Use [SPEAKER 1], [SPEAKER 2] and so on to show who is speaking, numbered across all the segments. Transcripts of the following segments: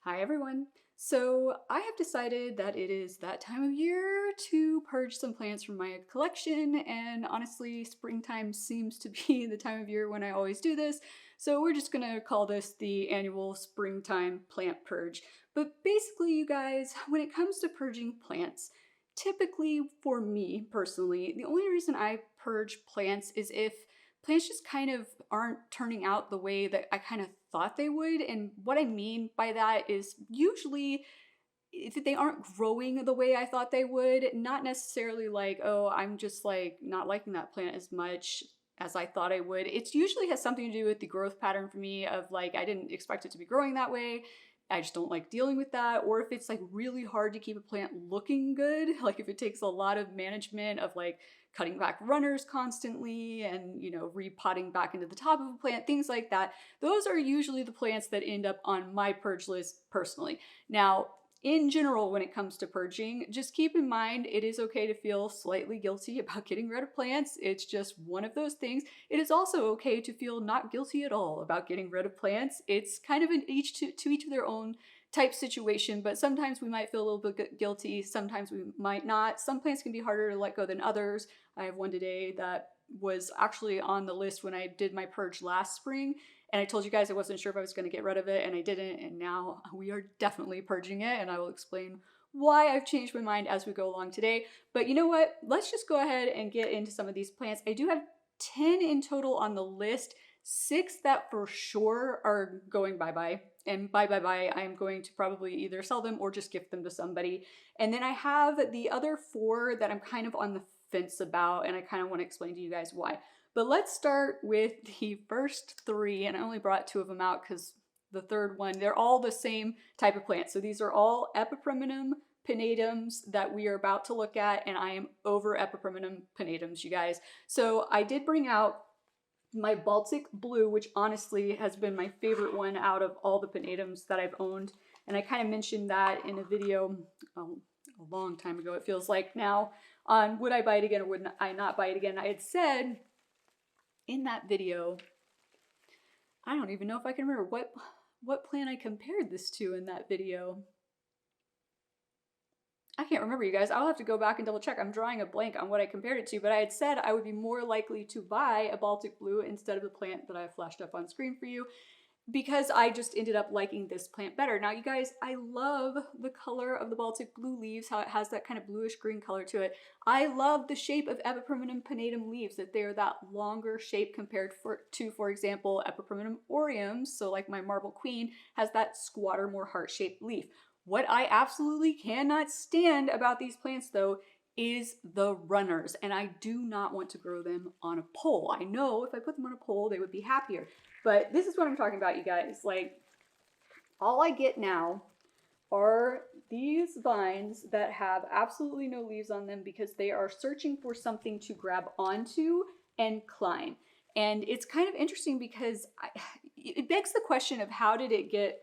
[SPEAKER 1] Hi everyone! So I have decided that it is that time of year to purge some plants from my collection, and honestly springtime seems to be the time of year when I always do this, so we're just gonna call this the annual springtime plant purge. But basically you guys, when it comes to purging plants, typically for me personally, the only reason I purge plants is if plants just kind of aren't turning out the way that I kind of thought they would. And what I mean by that is usually if they aren't growing the way I thought they would, not necessarily like, oh, I'm just like not liking that plant as much as I thought I would. It usually has something to do with the growth pattern for me of like, I didn't expect it to be growing that way. I just don't like dealing with that. Or if it's like really hard to keep a plant looking good, like if it takes a lot of management of like cutting back runners constantly and, repotting back into the top of a plant, things like that. Those are usually the plants that end up on my purge list personally. Now, in general, when it comes to purging, just keep in mind it is okay to feel slightly guilty about getting rid of plants. It's just one of those things. It is also okay to feel not guilty at all about getting rid of plants. It's kind of an each to each of their own type situation, but sometimes we might feel a little bit guilty, sometimes we might not. Some plants can be harder to let go than others. I have one today that was actually on the list when I did my purge last spring, and I told you guys I wasn't sure if I was going to get rid of it, and I didn't, and now we are definitely purging it, and I will explain why I've changed my mind as we go along today. But you know what? Let's just go ahead and get into some of these plants. I do have 10 in total on the list, 6 that for sure are going bye-bye. And bye, I'm going to probably either sell them or just gift them to somebody. And then I have the other 4 that I'm kind of on the fence about, and I kind of want to explain to you guys why. But let's start with the first 3, and I only brought 2 of them out because the third one, they're all the same type of plant. So these are all Epipremnum pinnatums that we are about to look at, and I am over Epipremnum pinnatums, you guys. So I did bring out my Baltic Blue, which honestly has been my favorite one out of all the pinnatums that I've owned. And I kind of mentioned that in a video a long time ago, it feels like now, on would I buy it again or would I not buy it again. I had said in that video, I don't even know if I can remember what plant I compared this to in that video. I can't remember, you guys. I'll have to go back and double check. I'm drawing a blank on what I compared it to, but I had said I would be more likely to buy a Baltic Blue instead of the plant that I flashed up on screen for you, because I just ended up liking this plant better. Now, you guys, I love the color of the Baltic Blue leaves, how it has that kind of bluish green color to it. I love the shape of Epipremnum pinnatum leaves, that they're that longer shape compared to, for example, Epipremnum aureum. So like my Marble Queen has that squatter, more heart-shaped leaf. What I absolutely cannot stand about these plants, though, is the runners, and I do not want to grow them on a pole. I know if I put them on a pole, they would be happier, but this is what I'm talking about, you guys. Like, all I get now are these vines that have absolutely no leaves on them because they are searching for something to grab onto and climb. And it's kind of interesting because it begs the question of how did it get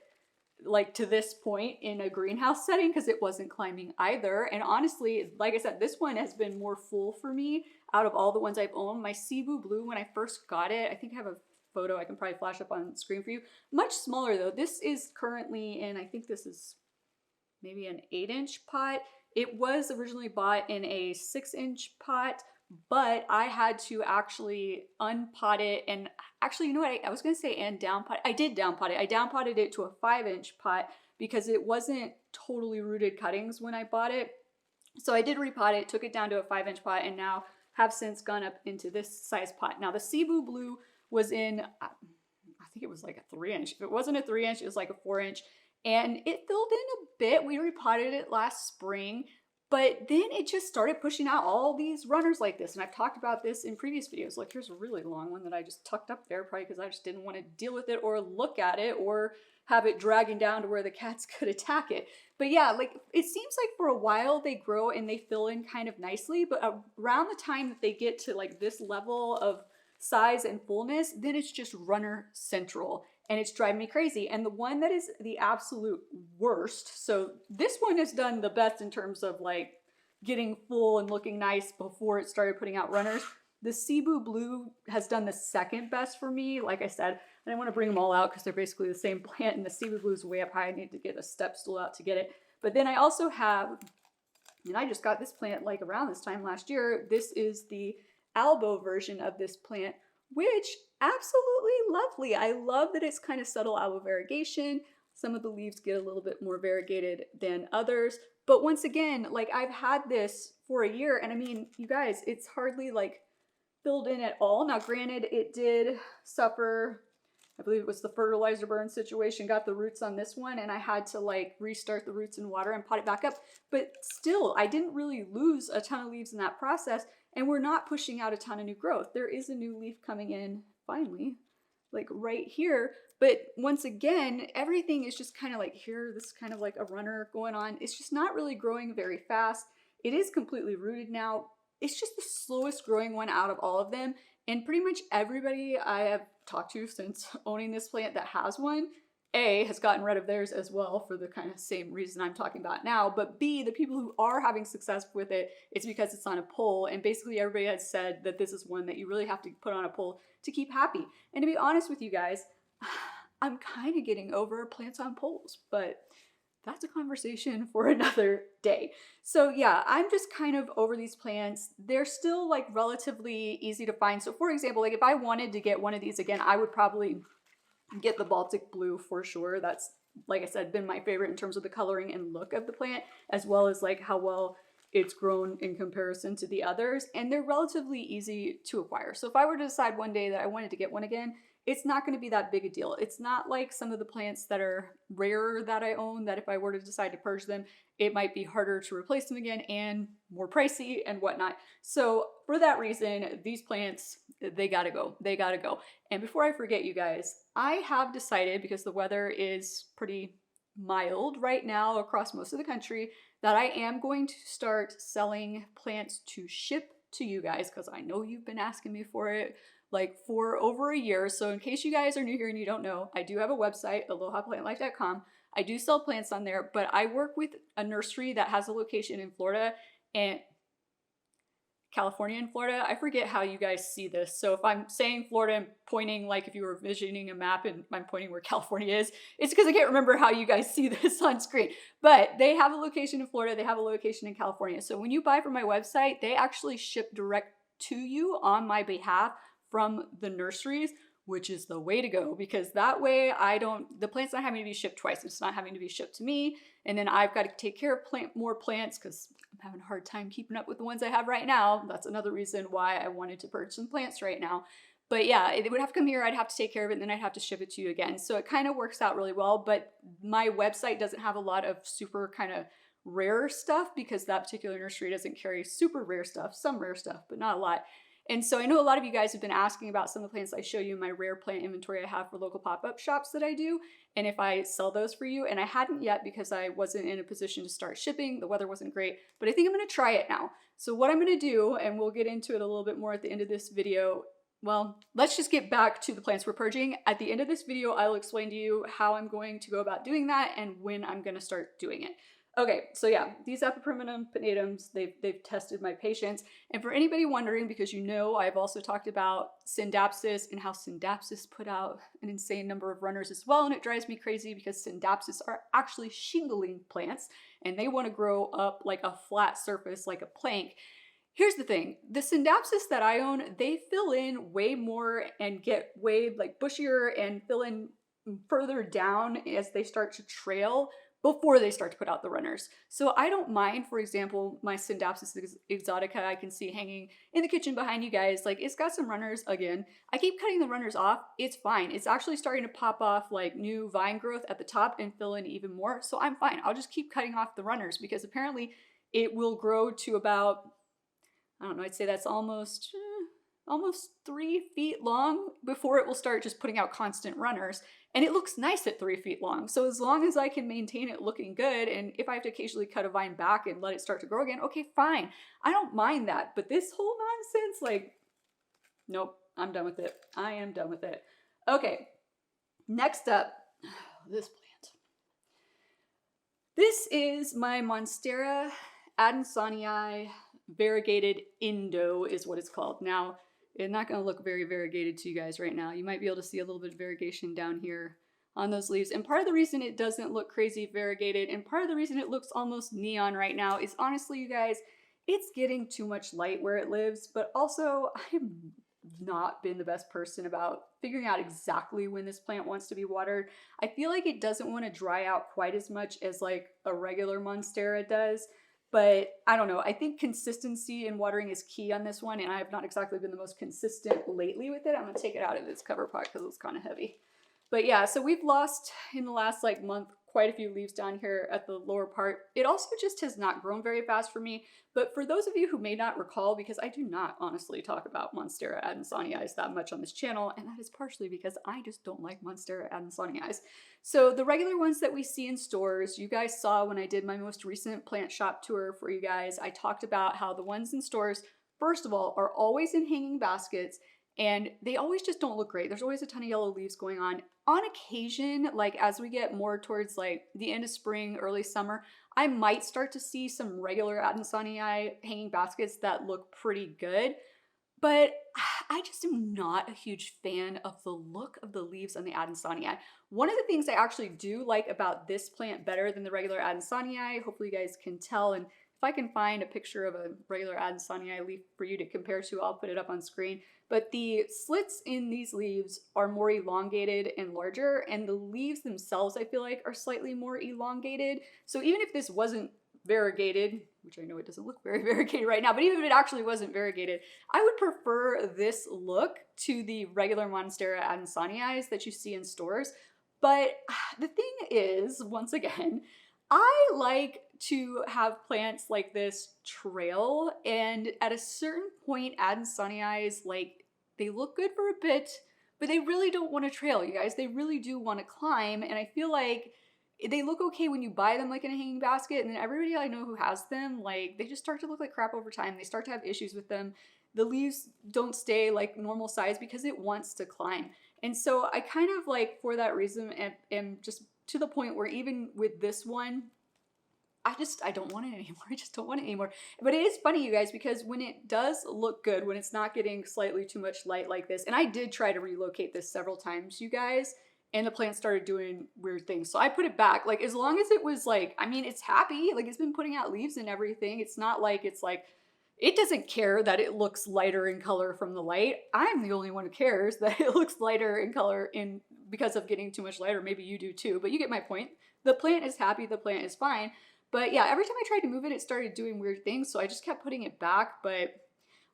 [SPEAKER 1] like to this point in a greenhouse setting, because it wasn't climbing either. And honestly, like I said, this one has been more full for me out of all the ones I've owned. My Cebu Blue, when I first got it, I think I have a photo I can probably flash up on screen for you. Much smaller though. This is currently in, I think this is maybe an 8-inch pot. It was originally bought in a 6-inch pot, but I had to actually unpot it. And actually, you know what? I was going to say and downpot. I did downpot it. I downpotted it to a 5-inch pot because it wasn't totally rooted cuttings when I bought it. So I did repot it, took it down to a 5-inch pot, and now have since gone up into this size pot. Now the Cebu Blue was in, I think it was like a 3-inch. If it wasn't a 3-inch, it was like a 4-inch. And it filled in a bit. We repotted it last spring, but then it just started pushing out all these runners like this. And I've talked about this in previous videos. Look, here's a really long one that I just tucked up there, probably because I just didn't want to deal with it or look at it or have it dragging down to where the cats could attack it. But yeah, like it seems like for a while they grow and they fill in kind of nicely, but around the time that they get to like this level of size and fullness, then it's just runner central. And it's driving me crazy. And the one that is the absolute worst, so this one has done the best in terms of like getting full and looking nice before it started putting out runners. The Cebu Blue has done the second best for me. Like I said, And I want to bring them all out because they're basically the same plant, and the seaweed blue is way up high. I need to get a step stool out to get it. But then I also have, and I just got this plant like around this time last year. This is the Albo version of this plant, which absolutely lovely. I love that it's kind of subtle albo variegation. Some of the leaves get a little bit more variegated than others. But once again, like I've had this for a year, and I mean, you guys, it's hardly like filled in at all. Now, granted, it did suffer, I believe it was the fertilizer burn situation, got the roots on this one, and I had to like restart the roots in water and pot it back up. But still, I didn't really lose a ton of leaves in that process, and we're not pushing out a ton of new growth. There is a new leaf coming in finally, like right here. But once again, everything is just kind of like here, this is kind of like a runner going on. It's just not really growing very fast. It is completely rooted now. It's just the slowest growing one out of all of them. And pretty much everybody I have talked to since owning this plant that has one, A, has gotten rid of theirs as well for the kind of same reason I'm talking about now. But B, the people who are having success with it, it's because it's on a pole. And basically everybody has said that this is one that you really have to put on a pole to keep happy. And to be honest with you guys, I'm kind of getting over plants on poles, but that's a conversation for another day. So yeah, I'm just kind of over these plants. They're still like relatively easy to find. So for example, like if I wanted to get one of these again, I would probably get the Baltic blue for sure. That's, like I said, been my favorite in terms of the coloring and look of the plant, as well as like how well it's grown in comparison to the others. And they're relatively easy to acquire. So if I were to decide one day that I wanted to get one again, it's not going to be that big a deal. It's not like some of the plants that are rarer that I own, that if I were to decide to purge them, it might be harder to replace them again and more pricey and whatnot. So for that reason, these plants, they gotta go. They gotta go. And before I forget, you guys, I have decided, because the weather is pretty mild right now across most of the country, that I am going to start selling plants to ship to you guys, because I know you've been asking me for it like for over a year. So in case you guys are new here and you don't know, I do have a website, alohaplantlife.com. I do sell plants on there, but I work with a nursery that has a location in Florida and California and Florida. I forget how you guys see this. So if I'm saying Florida and pointing like if you were visioning a map and I'm pointing where California is, it's because I can't remember how you guys see this on screen. But they have a location in Florida, they have a location in California. So when you buy from my website, they actually ship direct to you on my behalf from the nurseries, which is the way to go, because that way the plant's not having to be shipped twice. It's not having to be shipped to me, and then I've got to take care of more plants because I'm having a hard time keeping up with the ones I have right now. That's another reason why I wanted to purchase some plants right now. But yeah, it would have to come here, I'd have to take care of it, and then I'd have to ship it to you again. So it kind of works out really well, but my website doesn't have a lot of super kind of rare stuff because that particular nursery doesn't carry super rare stuff, some rare stuff, but not a lot. And so I know a lot of you guys have been asking about some of the plants I show you in my rare plant inventory I have for local pop-up shops that I do, and if I sell those for you. And I hadn't yet because I wasn't in a position to start shipping. The weather wasn't great, but I think I'm gonna try it now. So what I'm gonna do, and we'll get into it a little bit more at the end of this video, well, let's just get back to the plants we're purging. At the end of this video, I'll explain to you how I'm going to go about doing that and when I'm gonna start doing it. Okay, so yeah, these Epipremnum pinnatums, they've tested my patience. And for anybody wondering, because you know I've also talked about Scindapsus and how Scindapsus put out an insane number of runners as well, and it drives me crazy because Scindapsus are actually shingling plants, and they want to grow up like a flat surface, like a plank. Here's the thing, the Scindapsus that I own, they fill in way more and get way like bushier and fill in further down as they start to trail before they start to put out the runners. So I don't mind, for example, my Scindapsus exotica I can see hanging in the kitchen behind you guys. Like, it's got some runners again. I keep cutting the runners off. It's fine. It's actually starting to pop off like new vine growth at the top and fill in even more. So I'm fine. I'll just keep cutting off the runners because apparently it will grow to about, I don't know, I'd say that's almost 3 feet long before it will start just putting out constant runners. And it looks nice at 3 feet long. So as long as I can maintain it looking good, and if I have to occasionally cut a vine back and let it start to grow again, okay, fine. I don't mind that. But this whole nonsense, like, nope, I'm done with it. I am done with it. Okay, next up, this plant. This is my Monstera Indo variegated Indo is what it's called. Now, It's not going to look very variegated to you guys right now. You might be able to see a little bit of variegation down here on those leaves. And part of the reason it doesn't look crazy variegated, and part of the reason it looks almost neon right now, is honestly, you guys, it's getting too much light where it lives, but also I have not been the best person about figuring out exactly when this plant wants to be watered. I feel like it doesn't want to dry out quite as much as like a regular Monstera does. But I don't know. I think consistency in watering is key on this one, and I have not exactly been the most consistent lately with it. I'm going to take it out of its cover pot because it's kind of heavy. But yeah, so we've lost in the last like month quite a few leaves down here at the lower part. It also just has not grown very fast for me. But for those of you who may not recall, because I do not honestly talk about Monstera adansonii that much on this channel, and that is partially because I just don't like Monstera adansonii. So the regular ones that we see in stores, you guys saw when I did my most recent plant shop tour for you guys, I talked about how the ones in stores, first of all, are always in hanging baskets, and they always just don't look great. There's always a ton of yellow leaves going on. On occasion, like as we get more towards like the end of spring, early summer, I might start to see some regular adansonii hanging baskets that look pretty good. But I just am not a huge fan of the look of the leaves on the adansonii. One of the things I actually do like about this plant better than the regular adansonii, hopefully you guys can tell, and if I can find a picture of a regular adansonii leaf for you to compare to, I'll put it up on screen. But the slits in these leaves are more elongated and larger, and the leaves themselves, I feel like, are slightly more elongated. So even if this wasn't variegated, which I know it doesn't look very variegated right now, but even if it actually wasn't variegated, I would prefer this look to the regular Monstera adansonii that you see in stores. But the thing is, once again, I like to have plants like this trail, and at a certain point, adansonii, like, they look good for a bit, but they really don't want to trail, you guys. They really do want to climb, and I feel like they look okay when you buy them like in a hanging basket, and then everybody I know who has them, like, they just start to look like crap over time. They start to have issues with them. The leaves don't stay like normal size because it wants to climb. And so I kind of like, for that reason, am just to the point where even with this one, I don't want it anymore. I just don't want it anymore. But it is funny, you guys, because when it does look good, when it's not getting slightly too much light like this, and I did try to relocate this several times, you guys, and the plant started doing weird things. So I put it back, like, as long as it was like, I mean, it's happy, like, it's been putting out leaves and everything. It's not like it's like, it doesn't care that it looks lighter in color from the light. I'm the only one who cares that it looks lighter in color because of getting too much light, or maybe you do too, but you get my point. The plant is happy, the plant is fine. But yeah, every time I tried to move it, it started doing weird things, so I just kept putting it back. But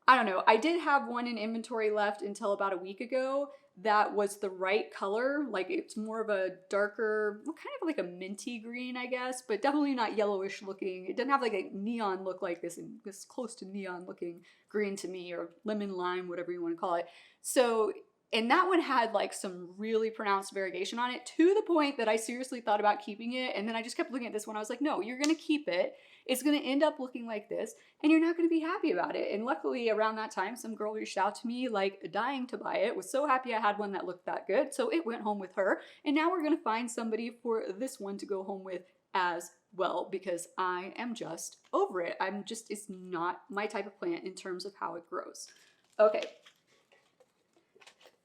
[SPEAKER 1] I don't know. I did have one in inventory left until about a week ago that was the right color. Like, it's more of a darker, well, kind of like a minty green, I guess, but definitely not yellowish looking. It doesn't have like a neon look like this, and this close to neon looking green to me, or lemon lime, whatever you want to call it. So, and that one had like some really pronounced variegation on it, to the point that I seriously thought about keeping it. And then I just kept looking at this one. I was like, no, you're going to keep it. It's going to end up looking like this, and you're not going to be happy about it. And luckily around that time, some girl reached out to me like dying to buy it, was so happy I had one that looked that good. So it went home with her. And now we're going to find somebody for this one to go home with as well, because I am just over it. It's not my type of plant in terms of how it grows. Okay.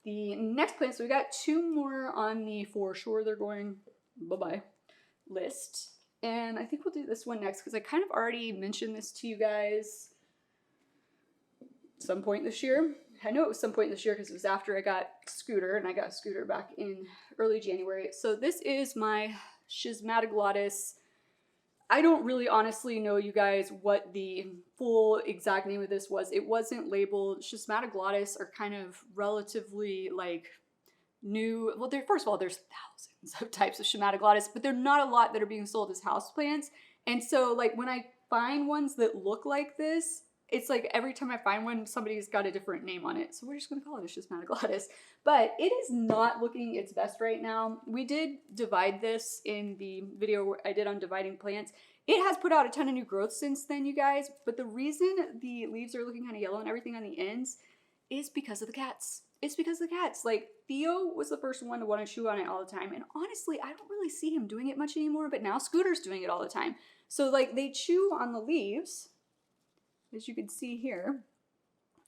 [SPEAKER 1] The next plant, so we got two more on the for sure they're going bye-bye list. And I think we'll do this one next because I kind of already mentioned this to you guys some point this year. I know it was some point this year because it was after I got Scooter, and I got Scooter back in early January. So this is my Shag Glotus. I don't really honestly know, you guys, what the full exact name of this was. It wasn't labeled. Shag Glotus are kind of relatively like new. Well, first of all, there's thousands of types of Shag Glotus, but there are not a lot that are being sold as houseplants. And so like when I find ones that look like this, it's like every time I find one, somebody's got a different name on it. So we're just gonna call it a Shag Glotus. But it is not looking its best right now. We did divide this in the video I did on dividing plants. It has put out a ton of new growth since then, you guys. But the reason the leaves are looking kind of yellow and everything on the ends is because of the cats. It's because of the cats. Like, Theo was the first one to want to chew on it all the time. And honestly, I don't really see him doing it much anymore, but now Scooter's doing it all the time. So like, they chew on the leaves, as you can see here.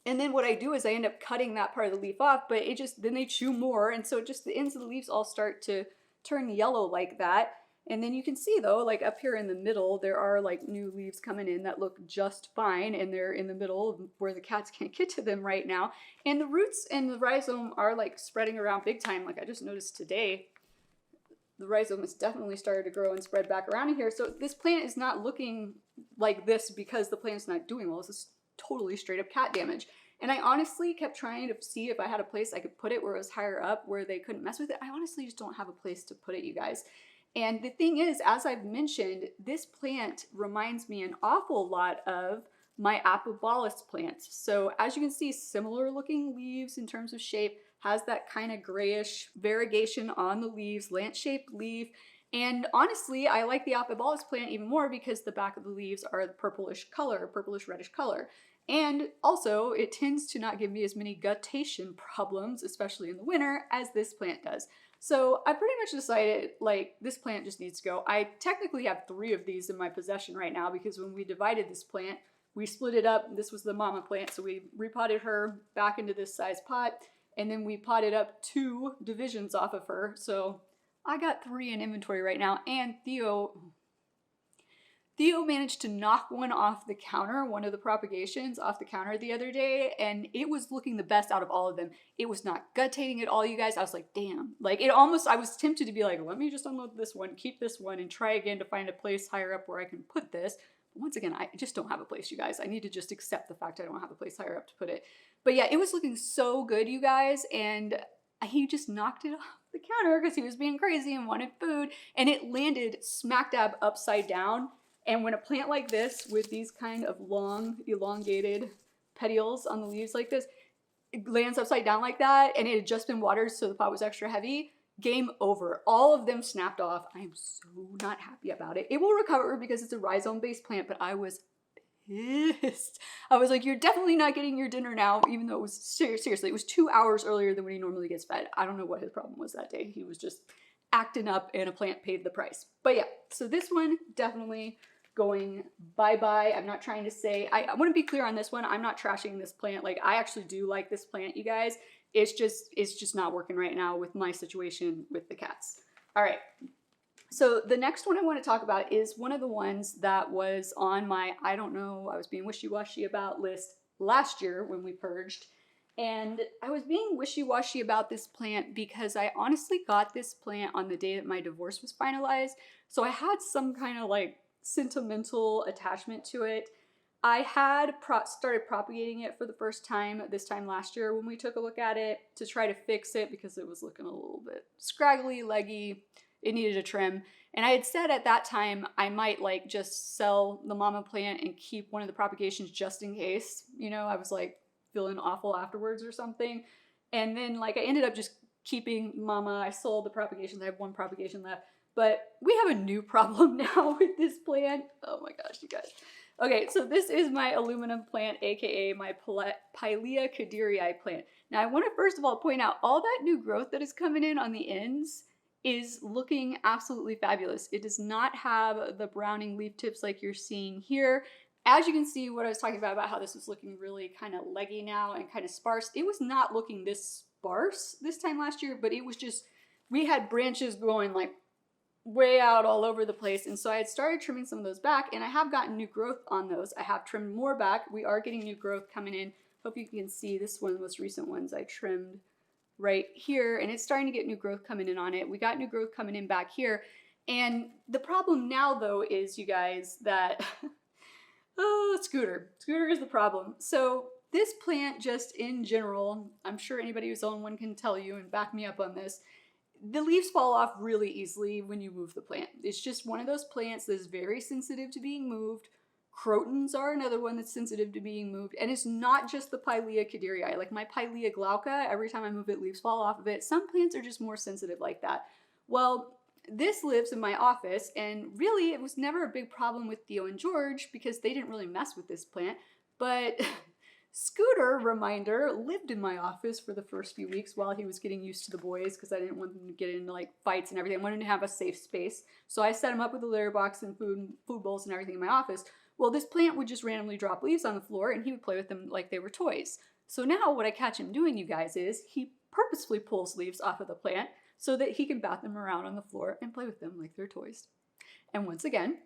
[SPEAKER 1] And then what I do is I end up cutting that part of the leaf off, but it just, then they chew more. And so just the ends of the leaves all start to turn yellow like that. And then you can see though, like up here in the middle, there are like new leaves coming in that look just fine. And they're in the middle where the cats can't get to them right now. And the roots and the rhizome are like spreading around big time. Like I just noticed today, the rhizome has definitely started to grow and spread back around in here. So this plant is not looking like this because the plant's not doing well. This is totally straight up cat damage. And I honestly kept trying to see if I had a place I could put it where it was higher up where they couldn't mess with it. I honestly just don't have a place to put it, you guys. And the thing is, as I've mentioned, this plant reminds me an awful lot of my Apobolus plants. So as you can see, similar looking leaves in terms of shape, has that kind of grayish variegation on the leaves, lance-shaped leaf. And honestly, I like the Apobolus plant even more because the back of the leaves are the purplish color, purplish reddish color. And also, it tends to not give me as many guttation problems, especially in the winter, as this plant does. So I pretty much decided, like, this plant just needs to go. I technically have 3 of these in my possession right now because when we divided this plant, we split it up. This was the mama plant, so we repotted her back into this size pot, and then we potted up 2 divisions off of her. So I got 3 in inventory right now, and Theo managed to knock one off the counter, one of the propagations off the counter the other day, and it was looking the best out of all of them. It was not gutating at all, you guys. I was like, damn. Like, it almost, I was tempted to be like, let me just unload this one, keep this one, and try again to find a place higher up where I can put this. But once again, I just don't have a place, you guys. I need to just accept the fact I don't have a place higher up to put it. But yeah, it was looking so good, you guys, and he just knocked it off the counter because he was being crazy and wanted food, and it landed smack dab upside down. And when a plant like this, with these kind of long, elongated petioles on the leaves like this, it lands upside down like that, and it had just been watered, so the pot was extra heavy, game over. All of them snapped off. I am so not happy about it. It will recover because it's a rhizome-based plant, but I was pissed. I was like, you're definitely not getting your dinner now, even though it was, seriously, it was 2 hours earlier than when he normally gets fed. I don't know what his problem was that day. He was just acting up, and a plant paid the price. But yeah, so this one definitely going bye-bye. I'm not trying to say, I want to be clear on this one. I'm not trashing this plant. Like, I actually do like this plant, you guys. It's just not working right now with my situation with the cats. All right. So the next one I want to talk about is one of the ones that was on my, I don't know, I was being wishy-washy about list last year when we purged. And I was being wishy-washy about this plant because I honestly got this plant on the day that my divorce was finalized. So I had some kind of like sentimental attachment to it. I had started propagating it for the first time this time last year when we took a look at it to try to fix it because it was looking a little bit scraggly, leggy. It needed a trim. And I had said at that time I might like just sell the mama plant and keep one of the propagations just in case. You know, I was like feeling awful afterwards or something. And then like I ended up just keeping mama. I sold the propagations. I have 1 propagation left. But we have a new problem now with this plant. Oh my gosh, you guys. Okay, so this is my aluminum plant, aka my Pilea kaderi plant. Now I want to first of all point out all that new growth that is coming in on the ends is looking absolutely fabulous. It does not have the browning leaf tips like you're seeing here. As you can see, what I was talking about how this was looking really kind of leggy now and kind of sparse, it was not looking this sparse this time last year, but it was just, we had branches growing like way out all over the place. And so I had started trimming some of those back, and I have gotten new growth on those. I have trimmed more back. We are getting new growth coming in. Hope you can see this one of the most recent ones I trimmed right here, and it's starting to get new growth coming in on it. We got new growth coming in back here. And the problem now though is, you guys, that Scooter is the problem. So this plant just in general, I'm sure anybody who's owned one can tell you and back me up on this, the leaves fall off really easily when you move the plant. It's just one of those plants that's very sensitive to being moved. Crotons are another one that's sensitive to being moved. And it's not just the Pilea kaderi. Like my Pilea glauca, every time I move it, leaves fall off of it. Some plants are just more sensitive like that. Well, this lives in my office, and really it was never a big problem with Theo and George because they didn't really mess with this plant. But Scooter, reminder, lived in my office for the first few weeks while he was getting used to the boys because I didn't want them to get into like fights and everything. I wanted to have a safe space. So I set him up with a litter box and food bowls and everything in my office. Well, this plant would just randomly drop leaves on the floor and he would play with them like they were toys. So now what I catch him doing, you guys, is he purposefully pulls leaves off of the plant so that he can bat them around on the floor and play with them like they're toys. And once again,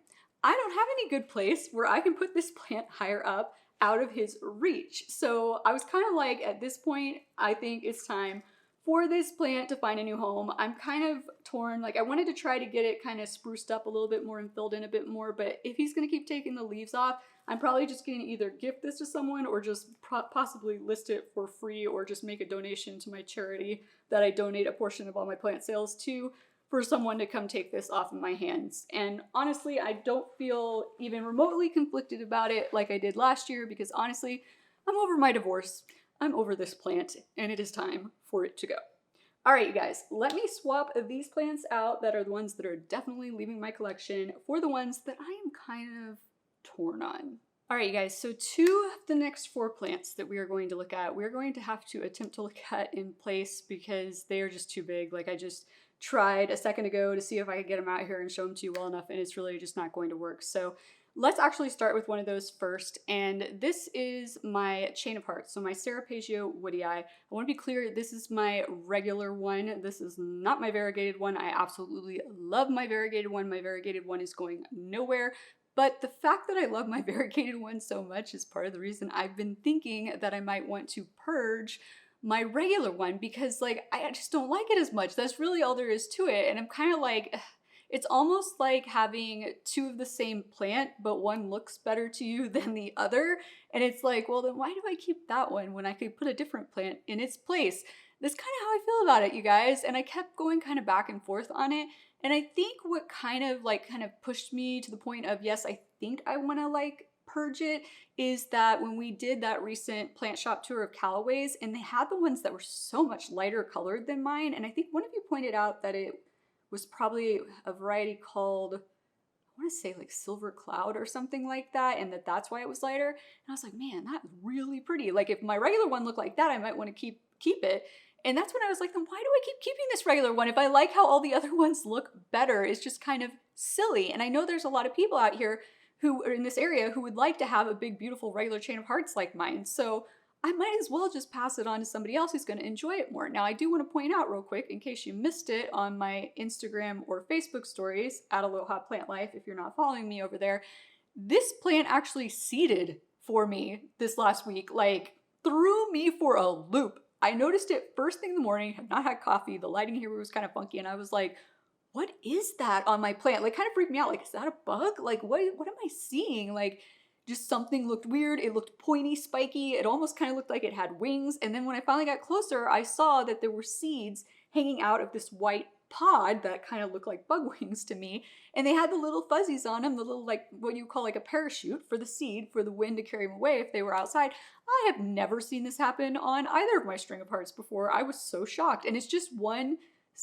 [SPEAKER 1] I don't have any good place where I can put this plant higher up out of his reach. So I was kind of like, at this point, I think it's time for this plant to find a new home. I'm kind of torn. Like, I wanted to try to get it kind of spruced up a little bit more and filled in a bit more, but if he's gonna keep taking the leaves off, I'm probably just gonna either gift this to someone or just possibly list it for free, or just make a donation to my charity that I donate a portion of all my plant sales to, for someone to come take this off of my hands. And honestly, I don't feel even remotely conflicted about it like I did last year, because honestly, I'm over my divorce. I'm over this plant, and it is time for it to go. All right, you guys, let me swap these plants out that are the ones that are definitely leaving my collection for the ones that I am kind of torn on. All right, you guys, so two of the next 4 plants that we are going to look at, we're going to have to attempt to look at in place because they are just too big. Like, I just tried a second ago to see if I could get them out here and show them to you well enough, and it's really just not going to work. So let's actually start with one of those first, and this is my chain of hearts. So my Serapagio woodii. I want to be clear, this is my regular one. This is not my variegated one. I absolutely love my variegated one. My variegated one is going nowhere. But the fact that I love my variegated one so much is part of the reason I've been thinking that I might want to purge my regular one, because like I just don't like it as much. That's really all there is to it. And I'm kind of like, it's almost like having 2 of the same plant, but one looks better to you than the other. And it's like, well, then why do I keep that one when I could put a different plant in its place? That's kind of how I feel about it, you guys. And I kept going kind of back and forth on it. And I think what kind of pushed me to the point of, yes, I think I want to like purge it, is that when we did that recent plant shop tour of Callaway's, and they had the ones that were so much lighter colored than mine. And I think one of you pointed out that it was probably a variety called, I want to say like Silver Cloud or something like that, and that's why it was lighter. And I was like, man, that's really pretty. Like, if my regular one looked like that, I might want to keep it. And that's when I was like, then why do I keep keeping this regular one? If I like how all the other ones look better, it's just kind of silly. And I know there's a lot of people out here who are in this area who would like to have a big, beautiful regular chain of hearts like mine. So I might as well just pass it on to somebody else who's going to enjoy it more. Now, I do want to point out real quick, in case you missed it on my Instagram or Facebook stories, at Aloha Plant Life, if you're not following me over there, this plant actually seeded for me this last week, like threw me for a loop. I noticed it first thing in the morning, have not had coffee, the lighting here was kind of funky, and I was like, what is that on my plant? Like, kind of freaked me out. Like, is that a bug? Like, what am I seeing? Like, just something looked weird. It looked pointy, spiky. It almost kind of looked like it had wings. And then when I finally got closer, I saw that there were seeds hanging out of this white pod that kind of looked like bug wings to me. And they had the little fuzzies on them, the little, like, what you call like a parachute for the seed, for the wind to carry them away if they were outside. I have never seen this happen on either of my string of hearts before. I was so shocked. And it's just one,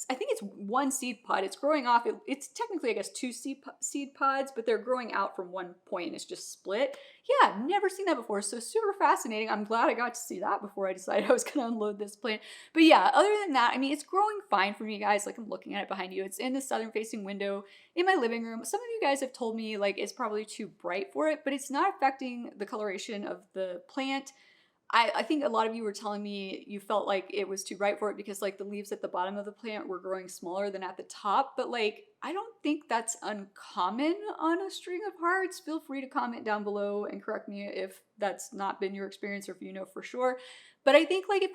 [SPEAKER 1] I think it's one seed pod. It's growing off. It's technically, I guess, 2 seed pods, but they're growing out from one point. It's just split. Yeah, never seen that before. So super fascinating. I'm glad I got to see that before I decided I was going to unload this plant. But yeah, other than that, I mean, it's growing fine for me, guys. Like, I'm looking at it behind you. It's in the southern facing window in my living room. Some of you guys have told me like it's probably too bright for it, but it's not affecting the coloration of the plant. I think a lot of you were telling me you felt like it was too bright for it because like the leaves at the bottom of the plant were growing smaller than at the top, but like I don't think that's uncommon on a string of hearts. Feel free to comment down below and correct me if that's not been your experience or if you know for sure. But I think like if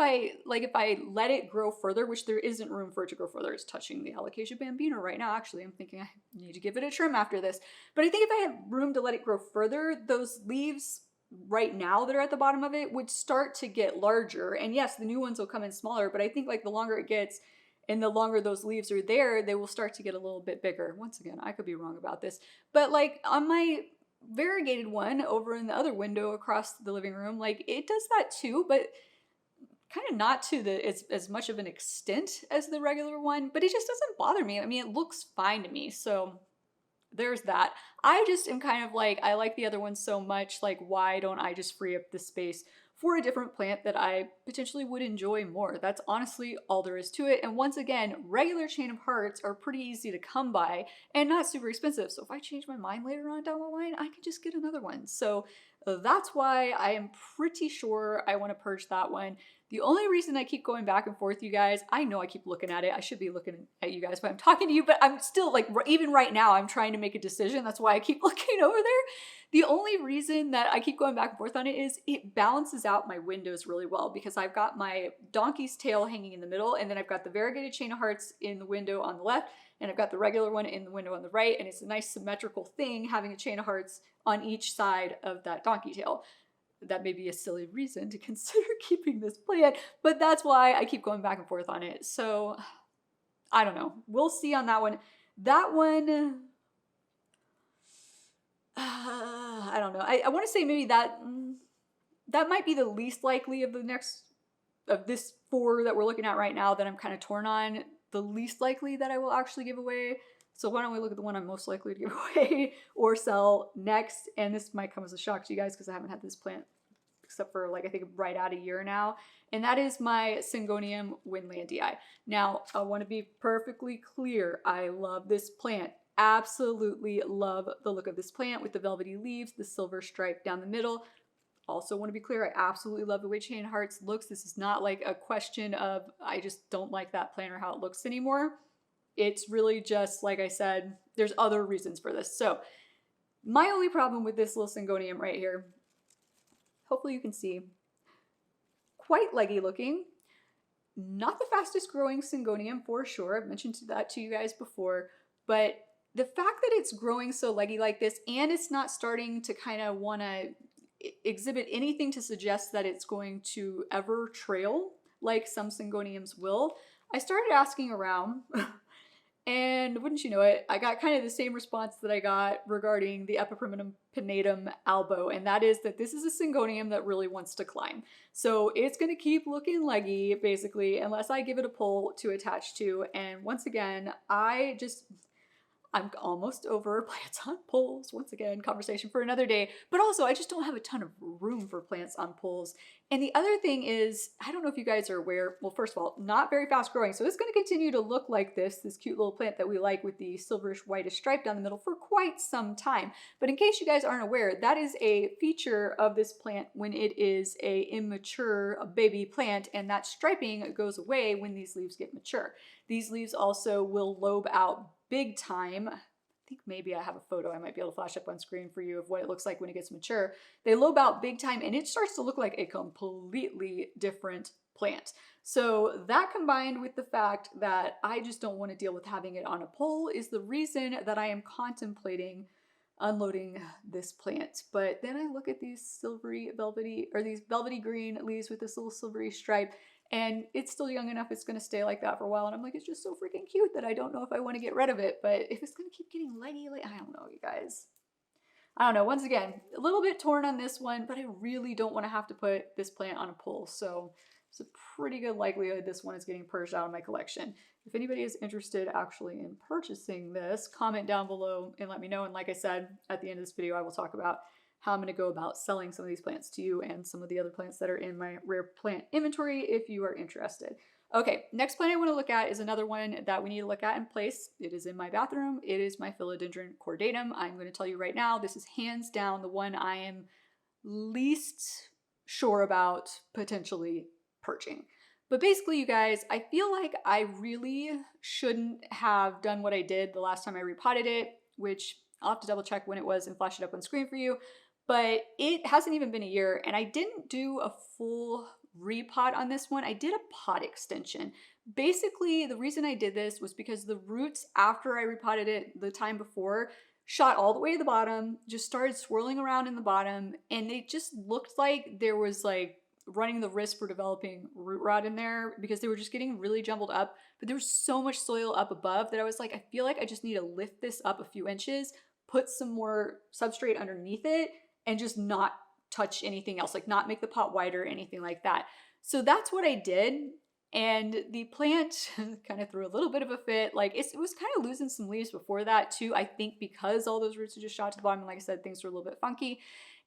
[SPEAKER 1] I let it grow further, which there isn't room for it to grow further, it's touching the Alocasia bambino right now. Actually, I'm thinking I need to give it a trim after this. But I think if I had room to let it grow further, those leaves right now that are at the bottom of it would start to get larger. And yes, the new ones will come in smaller, but I think like the longer it gets and the longer those leaves are there, they will start to get a little bit bigger. Once again, I could be wrong about this, but like on my variegated one over in the other window across the living room, like it does that too, but kind of not to as much of an extent as the regular one, but it just doesn't bother me. I mean, it looks fine to me. So there's that. I just am kind of like, I like the other one so much, like why don't I just free up the space for a different plant that I potentially would enjoy more? That's honestly all there is to it. And once again, regular chain of hearts are pretty easy to come by and not super expensive. So if I change my mind later on down the line, I can just get another one. So That's why I am pretty sure I want to purge that one. The only reason I keep going back and forth, you guys, I know I keep looking at it. I should be looking at you guys when I'm talking to you, but I'm still like, even right now, I'm trying to make a decision. That's why I keep looking over there. The only reason that I keep going back and forth on it is it balances out my windows really well because I've got my donkey's tail hanging in the middle, and then I've got the variegated chain of hearts in the window on the left, and I've got the regular one in the window on the right, and it's a nice symmetrical thing having a chain of hearts on each side of that donkey tail. That may be a silly reason to consider keeping this plant, but that's why I keep going back and forth on it. So I don't know. We'll see on that one. That one, I don't know. I want to say maybe that might be the least likely of this 4 that we're looking at right now that I'm kind of torn on. The least likely that I will actually give away. So why don't we look at the one I'm most likely to give away or sell next? And this might come as a shock to you guys because I haven't had this plant except for like I think right at a year now. And that is my Syngonium Winlandii. Now, I want to be perfectly clear. I love this plant. Absolutely love the look of this plant with the velvety leaves, the silver stripe down the middle. Also want to be clear, I absolutely love the way Chain Hearts looks. This is not like a question of I just don't like that plant or how it looks anymore. It's really just, like I said, there's other reasons for this. So my only problem with this little Syngonium right here, hopefully you can see, quite leggy looking. Not the fastest growing Syngonium for sure. I've mentioned that to you guys before, but the fact that it's growing so leggy like this and it's not starting to kind of want to exhibit anything to suggest that it's going to ever trail like some Syngoniums will, I started asking around and wouldn't you know it, I got kind of the same response that I got regarding the Epiprimitum pinnatum albo, and that is that this is a Syngonium that really wants to climb. So it's going to keep looking leggy, basically, unless I give it a pole to attach to. And once again, I'm almost over plants on poles. Once again, conversation for another day. But also, I just don't have a ton of room for plants on poles. And the other thing is, I don't know if you guys are aware, well, first of all, not very fast growing. So it's going to continue to look like this cute little plant that we like with the silverish whitish stripe down the middle for quite some time. But in case you guys aren't aware, that is a feature of this plant when it is a immature baby plant, and that striping goes away when these leaves get mature. These leaves also will lobe out big time. I think maybe I have a photo I might be able to flash up on screen for you of what it looks like when it gets mature. They lobe out big time and it starts to look like a completely different plant. So that combined with the fact that I just don't want to deal with having it on a pole is the reason that I am contemplating unloading this plant. But then I look at these silvery velvety, or these velvety green leaves with this little silvery stripe, and it's still young enough, it's gonna stay like that for a while. And I'm like, it's just so freaking cute that I don't know if I want to get rid of it. But if it's gonna keep getting leggy, like, I don't know, you guys. I don't know. Once again, a little bit torn on this one, but I really don't want to have to put this plant on a pole. So it's a pretty good likelihood this one is getting purged out of my collection. If anybody is interested actually in purchasing this, comment down below and let me know. And like I said, at the end of this video, I will talk about how I'm going to go about selling some of these plants to you and some of the other plants that are in my rare plant inventory if you are interested. Okay, next plant I want to look at is another one that we need to look at in place. It is in my bathroom. It is my Philodendron Cordatum. I'm going to tell you right now, this is hands down the one I am least sure about potentially purging. But basically, you guys, I feel like I really shouldn't have done what I did the last time I repotted it, which I'll have to double check when it was and flash it up on screen for you. But it hasn't even been a year, and I didn't do a full repot on this one. I did a pot extension. Basically, the reason I did this was because the roots after I repotted it the time before shot all the way to the bottom, just started swirling around in the bottom, and it just looked like there was like running the risk for developing root rot in there because they were just getting really jumbled up. But there was so much soil up above that I was like, I feel like I just need to lift this up a few inches, put some more substrate underneath it, and just not touch anything else, like not make the pot wider or anything like that. So that's what I did. And the plant kind of threw a little bit of a fit. Like it was kind of losing some leaves before that too, I think because all those roots are just shot to the bottom. And like I said, things were a little bit funky.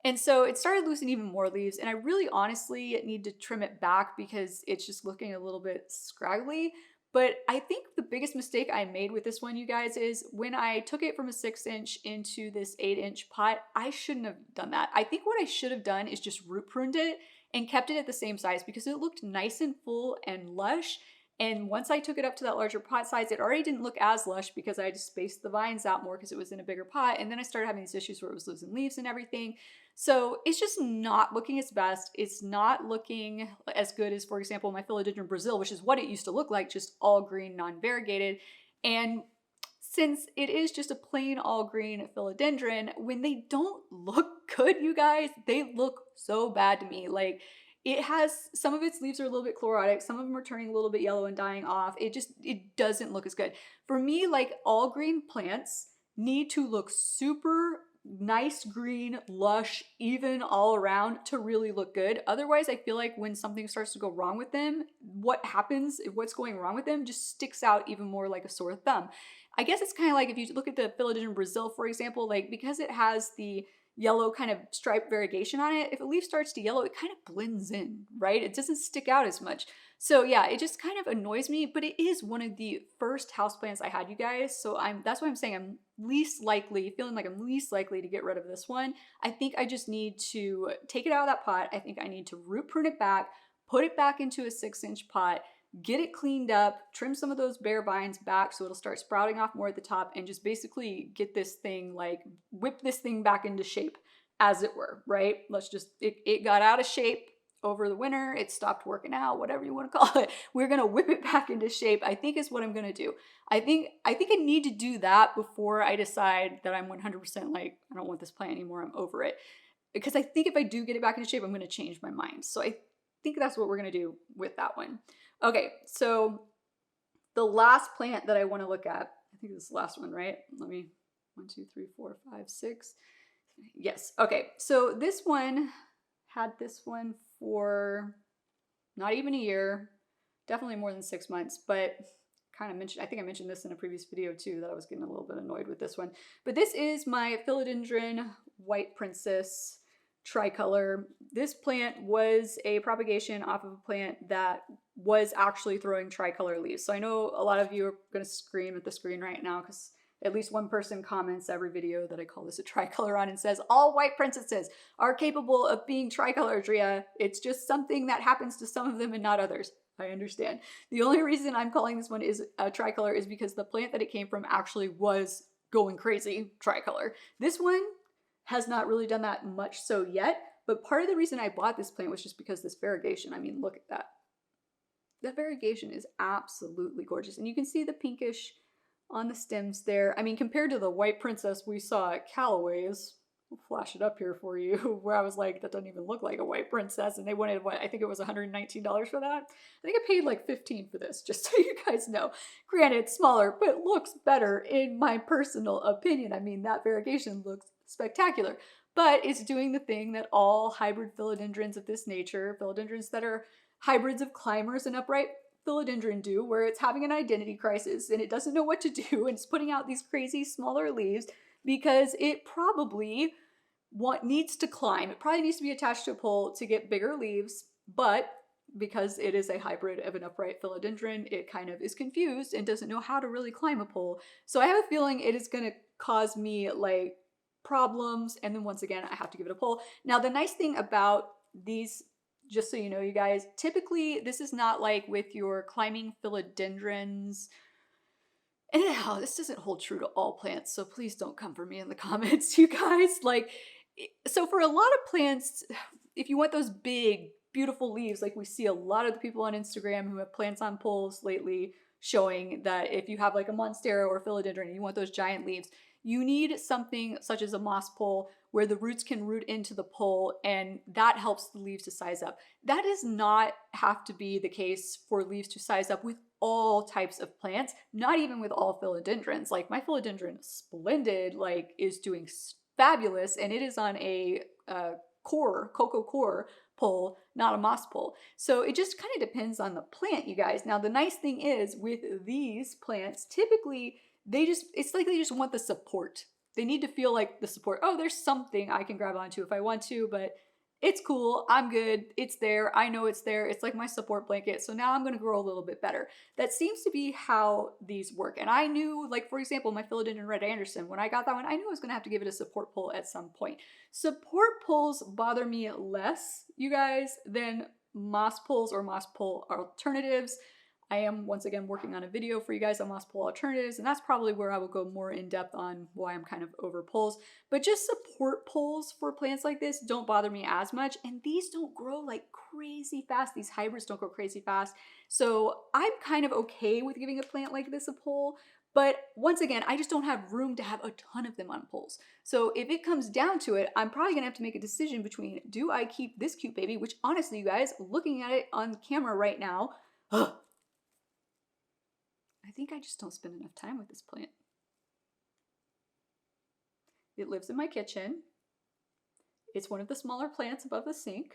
[SPEAKER 1] And so it started losing even more leaves. And I really honestly need to trim it back because it's just looking a little bit scraggly. But I think the biggest mistake I made with this one, you guys, is when I took it from a 6-inch into this 8-inch pot, I shouldn't have done that. I think what I should have done is just root pruned it and kept it at the same size because it looked nice and full and lush. And once I took it up to that larger pot size, it already didn't look as lush because I had to space the vines out more because it was in a bigger pot. And then I started having these issues where it was losing leaves and everything. So it's just not looking its best. It's not looking as good as, for example, my Philodendron Brazil, which is what it used to look like, just all green, non-variegated. And since it is just a plain all green philodendron, when they don't look good, you guys, they look so bad to me. Like, it has, some of its leaves are a little bit chlorotic, some of them are turning a little bit yellow and dying off. It doesn't look as good. For me, like, all green plants need to look super nice, green, lush, even all around to really look good. Otherwise, I feel like when something starts to go wrong with them, what's going wrong with them just sticks out even more like a sore thumb. I guess it's kind of like if you look at the Philodendron Brazil, for example, like because it has the yellow kind of stripe variegation on it, if a leaf starts to yellow, it kind of blends in, right? It doesn't stick out as much. So yeah, it just kind of annoys me, but it is one of the first houseplants I had, you guys. So that's why I'm saying I'm feeling like I'm least likely to get rid of this one. I think I just need to take it out of that pot. I think I need to root prune it back, put it back into a 6-inch pot, get it cleaned up, trim some of those bare vines back so it'll start sprouting off more at the top, and just basically get this thing, like whip this thing back into shape, as it were, right? It got out of shape over the winter, it stopped working out, whatever you want to call it. We're gonna whip it back into shape, I think is what I'm gonna do. I think I need to do that before I decide that I'm 100% like, I don't want this plant anymore, I'm over it. Because I think if I do get it back into shape, I'm gonna change my mind. So I think that's what we're gonna do with that one. Okay, so the last plant that I want to look at, I think this is the last one, right? 1, 2, 3, 4, 5, 6. Yes, okay. So this one had this one for not even a year, definitely more than 6 months, but I think I mentioned this in a previous video too, that I was getting a little bit annoyed with this one. But this is my Philodendron White Princess tricolor. This plant was a propagation off of a plant that was actually throwing tricolor leaves. So I know a lot of you are going to scream at the screen right now because at least one person comments every video that I call this a tricolor on and says, all white princesses are capable of being tricolor, Drea. It's just something that happens to some of them and not others. I understand. The only reason I'm calling this one is a tricolor is because the plant that it came from actually was going crazy tricolor. This one has not really done that much so yet, but part of the reason I bought this plant was just because this variegation. I mean, look at that. That variegation is absolutely gorgeous. And you can see the pinkish on the stems there. I mean, compared to the white princess we saw at Callaway's, I'll flash it up here for you, where I was like, that doesn't even look like a white princess. And they wanted, what, I think it was $119 for that. I think I paid like $15 for this, just so you guys know. Granted, it's smaller, but it looks better in my personal opinion. I mean, that variegation looks spectacular, but it's doing the thing that all hybrid philodendrons of this nature, philodendrons that are hybrids of climbers and upright philodendron do, where it's having an identity crisis and it doesn't know what to do and it's putting out these crazy smaller leaves because it probably needs to climb. It probably needs to be attached to a pole to get bigger leaves, but because it is a hybrid of an upright philodendron, it kind of is confused and doesn't know how to really climb a pole. So I have a feeling it is going to cause me like problems, and then once again I have to give it a pull. Now the nice thing about these, just so you know, you guys, typically this is not like with your climbing philodendrons. And anyhow, this doesn't hold true to all plants, so please don't come for me in the comments, you guys. Like, so for a lot of plants, if you want those big beautiful leaves, like we see a lot of the people on Instagram who have plants on poles lately showing that if you have like a Monstera or philodendron and you want those giant leaves, you need something such as a moss pole where the roots can root into the pole, and that helps the leaves to size up. That does not have to be the case for leaves to size up with all types of plants, not even with all philodendrons. Like my Philodendron Splendid is doing fabulous, and it is on a cocoa core pole, not a moss pole. So it just kind of depends on the plant, you guys. Now the nice thing is with these plants, typically it's like they just want the support. They need to feel like the support. Oh, there's something I can grab onto if I want to, but it's cool, I'm good, it's there, I know it's there, it's like my support blanket, so now I'm gonna grow a little bit better. That seems to be how these work. And I knew, like for example, my Philodendron Red Anderson, when I got that one, I knew I was gonna have to give it a support pole at some point. Support poles bother me less, you guys, than moss poles or moss pole alternatives. I am once again working on a video for you guys on moss pole alternatives, and that's probably where I will go more in depth on why I'm kind of over poles. But just support poles for plants like this don't bother me as much, and these don't grow like crazy fast. These hybrids don't grow crazy fast. So I'm kind of okay with giving a plant like this a pole, but once again, I just don't have room to have a ton of them on poles. So if it comes down to it, I'm probably gonna have to make a decision between, do I keep this cute baby, which honestly, you guys, looking at it on camera right now, I think I just don't spend enough time with this plant. It lives in my kitchen. It's one of the smaller plants above the sink.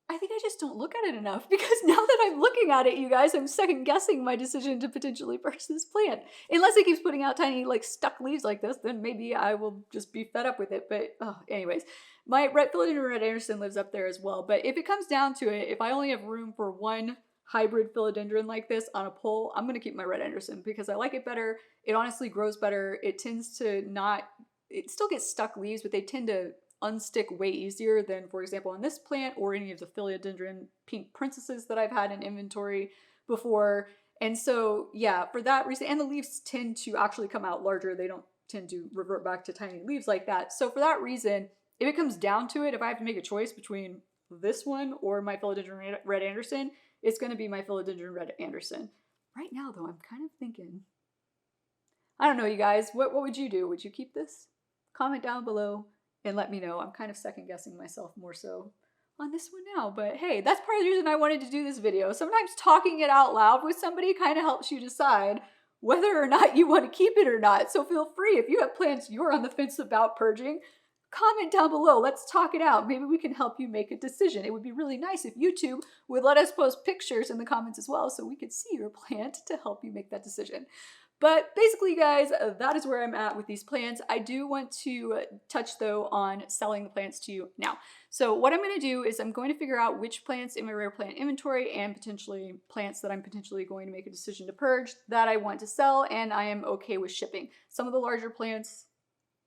[SPEAKER 1] I think I just don't look at it enough, because now that I'm looking at it, you guys, I'm second guessing my decision to potentially purchase this plant. Unless it keeps putting out tiny like stuck leaves like this, then maybe I will just be fed up with it. But anyways, my Philodendron Red Anderson lives up there as well. But if it comes down to it, if I only have room for one hybrid philodendron like this on a pole, I'm going to keep my Red Anderson because I like it better. It honestly grows better. It tends to not, it still gets stuck leaves, but they tend to unstick way easier than, for example, on this plant or any of the Philodendron pink princesses that I've had in inventory before. And so, yeah, for that reason, and the leaves tend to actually come out larger. They don't tend to revert back to tiny leaves like that. So for that reason, if it comes down to it, if I have to make a choice between this one or my Philodendron Red Anderson, it's going to be my Philodendron Red Anderson. Right now, though, I'm kind of thinking, I don't know, you guys, what would you do? Would you keep this? Comment down below and let me know. I'm kind of second guessing myself more so on this one now, but hey, that's part of the reason I wanted to do this video. Sometimes talking it out loud with somebody kind of helps you decide whether or not you want to keep it or not. So feel free, if you have plants you're on the fence about purging, comment down below. Let's talk it out. Maybe we can help you make a decision. It would be really nice if YouTube would let us post pictures in the comments as well so we could see your plant to help you make that decision. But basically, guys, that is where I'm at with these plants. I do want to touch, though, on selling the plants to you now. So what I'm going to do is I'm going to figure out which plants in my rare plant inventory and potentially plants that I'm potentially going to make a decision to purge that I want to sell, and I am okay with shipping. Some of the larger plants,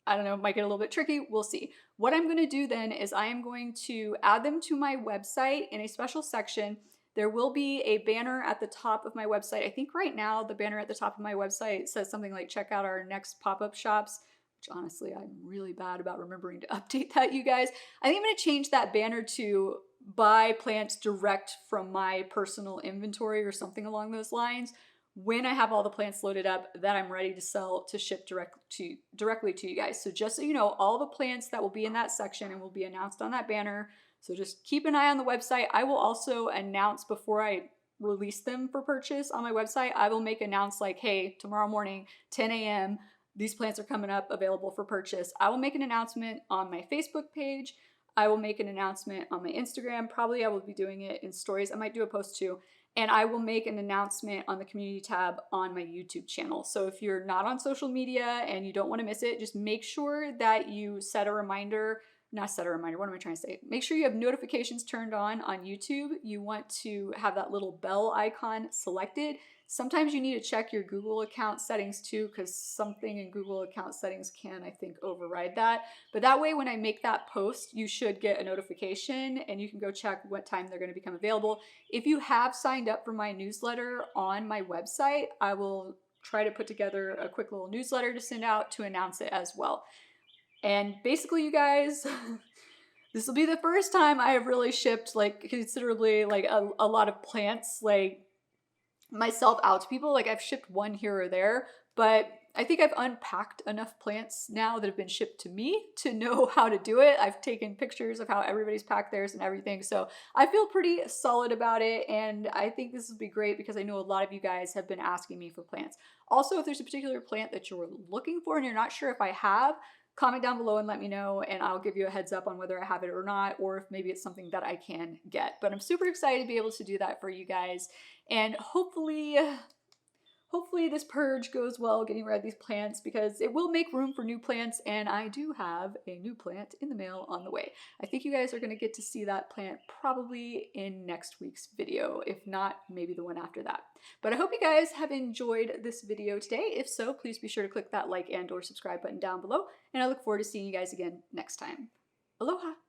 [SPEAKER 1] I don't know, might get a little bit tricky. We'll see. What I'm going to do then is I am going to add them to my website in a special section. There will be a banner at the top of my website. I think right now the banner at the top of my website says something like check out our next pop-up shops, which honestly I'm really bad about remembering to update that, you guys. I think I'm going to change that banner to buy plants direct from my personal inventory or something along those lines. When I have all the plants loaded up that I'm ready to sell to ship directly to you guys. So just so you know, all the plants that will be in that section and will be announced on that banner. So just keep an eye on the website. I will also announce before I release them for purchase on my website. I will announce like, hey, tomorrow morning, 10 a.m., these plants are coming up available for purchase. I will make an announcement on my Facebook page. I will make an announcement on my Instagram. Probably I will be doing it in stories. I might do a post too. And I will make an announcement on the community tab on my YouTube channel. So if you're not on social media and you don't want to miss it, just make sure that you set a reminder. Not set a reminder, what am I trying to say? Make sure you have notifications turned on YouTube. You want to have that little bell icon selected. Sometimes you need to check your Google account settings too, because something in Google account settings can, I think, override that. But that way, when I make that post, you should get a notification and you can go check what time they're going to become available. If you have signed up for my newsletter on my website, I will try to put together a quick little newsletter to send out to announce it as well. And basically, you guys, this will be the first time I have really shipped like considerably like a lot of plants like myself out to people. Like I've shipped one here or there, but I think I've unpacked enough plants now that have been shipped to me to know how to do it. I've taken pictures of how everybody's packed theirs and everything. So I feel pretty solid about it. And I think this will be great because I know a lot of you guys have been asking me for plants. Also, if there's a particular plant that you're looking for and you're not sure if I have, comment down below and let me know, and I'll give you a heads up on whether I have it or not, or if maybe it's something that I can get. But I'm super excited to be able to do that for you guys. And hopefully hopefully this purge goes well getting rid of these plants because it will make room for new plants, and I do have a new plant in the mail on the way. I think you guys are going to get to see that plant probably in next week's video, if not maybe the one after that. But I hope you guys have enjoyed this video today. If so, please be sure to click that like and or subscribe button down below, and I look forward to seeing you guys again next time. Aloha!